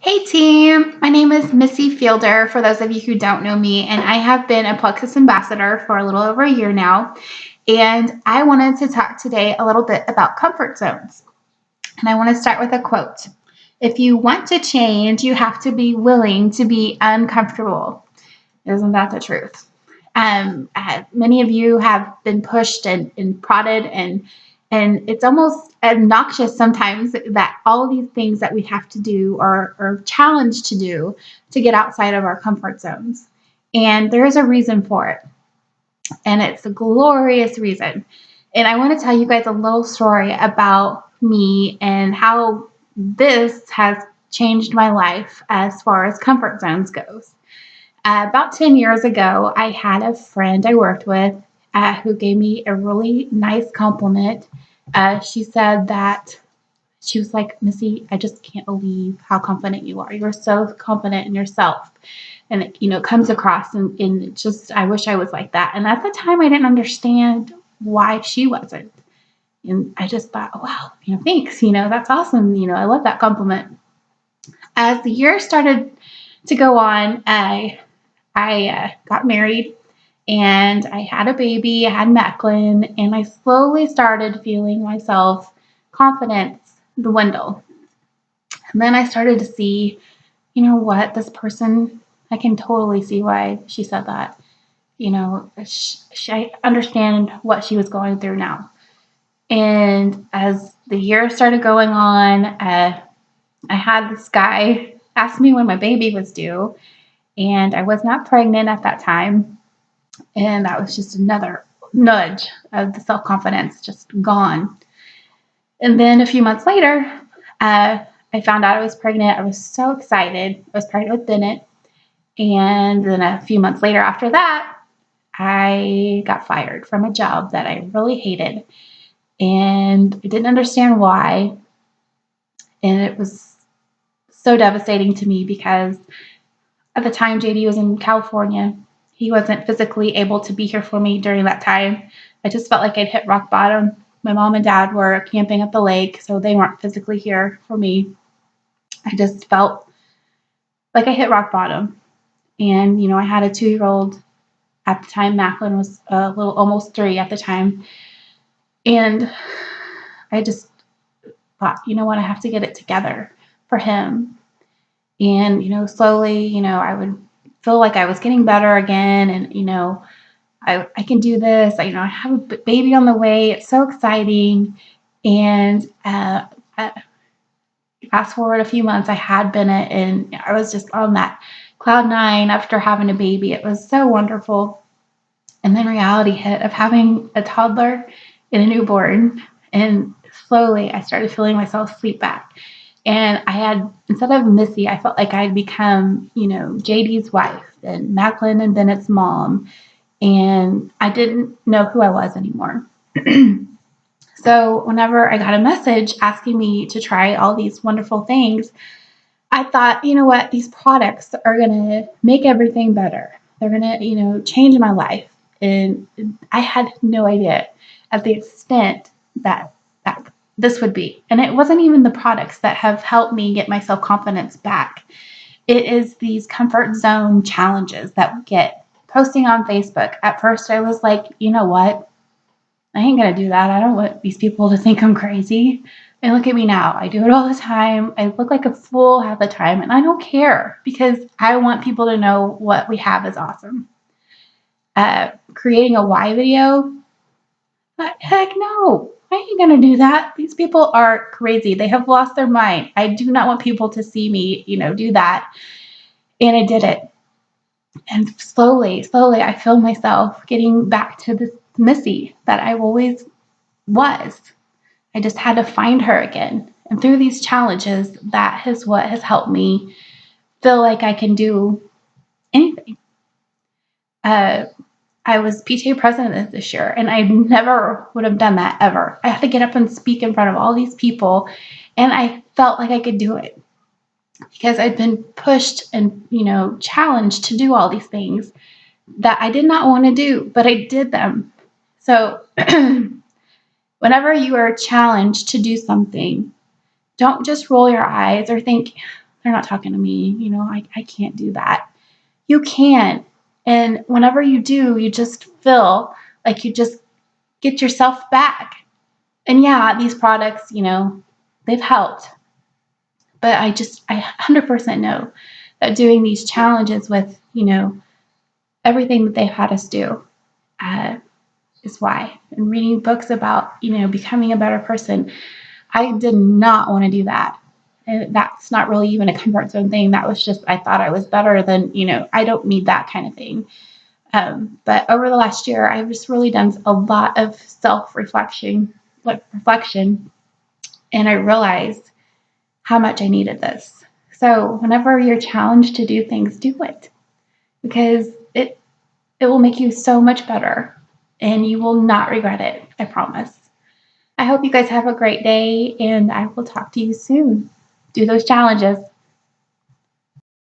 Hey team, my name is Missy Fielder for those of you who don't know me, and I have been a Plexus ambassador for a little over a year now. And I wanted to talk today a little bit about comfort zones. And I want to start with a quote. If you want to change, you have to be willing to be uncomfortable. Isn't that the truth? Many of you have been pushed and prodded, and it's almost obnoxious sometimes that all of these things that we have to do are challenged to do to get outside of our comfort zones. And there is a reason for it, and it's a glorious reason. And I want to tell you guys a little story about me and how this has changed my life as far as comfort zones goes. About 10 years ago, I had a friend I worked with who gave me a really nice compliment. She said that she was like, Missy, I just can't believe how confident you are. You're so confident in yourself. And it comes across, and just, I wish I was like that. And at the time, I didn't understand why she wasn't. And I just thought, wow, thanks. That's awesome. I love that compliment. As the years started to go on, I got married and I had a baby. I had Macklin, and I slowly started feeling myself confidence dwindle. And then I started to see, what, this person, I can totally see why she said that. I understand what she was going through now. And as the years started going on, I had this guy ask me when my baby was due, and I was not pregnant at that time. And that was just another nudge of the self-confidence just gone. And then a few months later, I found out I was pregnant. I was so excited. I was pregnant with Bennett. And then a few months later after that, I got fired from a job that I really hated. And I didn't understand why. And it was so devastating to me because at the time, JD was in California. He wasn't physically able to be here for me during that time. I just felt like I'd hit rock bottom. My mom and dad were camping at the lake, so they weren't physically here for me. I just felt like I hit rock bottom. And, I had a 2-year-old at the time. Macklin was almost 3 at the time. And I just thought, I have to get it together for him. And, slowly, I would feel like I was getting better again. And, I can do this. I have a baby on the way. It's so exciting. And fast forward a few months, I had Bennett, and I was just on that cloud 9 after having a baby. It was so wonderful. And then reality hit of having a toddler and a newborn. And slowly I started feeling myself sleep back. And I had, instead of Missy, I felt like I'd become, JD's wife and Macklin and Bennett's mom. And I didn't know who I was anymore. So whenever I got a message asking me to try all these wonderful things, I thought, what, these products are going to make everything better. They're going to, change my life. And I had no idea at the extent that this would be. And it wasn't even the products that have helped me get my self-confidence back. It is these comfort zone challenges that we get. Posting on Facebook. At first I was like, you know what? I ain't going to do that. I don't want these people to think I'm crazy. And look at me now. I do it all the time. I look like a fool half the time, and I don't care because I want people to know what we have is awesome. Creating a why video? Heck no. I ain't going to do that. These people are crazy. They have lost their mind. I do not want people to see me, do that. And I did it. And slowly, I feel myself getting back to this Missy that I always was. I just had to find her again. And through these challenges, that is what has helped me feel like I can do anything. I was PTA president this year, and I never would have done that ever. I had to get up and speak in front of all these people, and I felt like I could do it because I'd been pushed and, challenged to do all these things that I did not want to do, but I did them. So whenever you are challenged to do something, don't just roll your eyes or think, they're not talking to me. I can't do that. You can. And whenever you do, you just feel like you just get yourself back. And yeah, these products, they've helped. But I 100% know that doing these challenges with, everything that they've had us do uh, is why. And reading books about, becoming a better person, I did not want to do that. And that's not really even a comfort zone thing. That was just, I thought I was better than, I don't need that kind of thing. But over the last year, I've just really done a lot of self-reflection, and I realized how much I needed this. So whenever you're challenged to do things, do it, because it will make you so much better, and you will not regret it. I promise. I hope you guys have a great day, and I will talk to you soon. Do those challenges.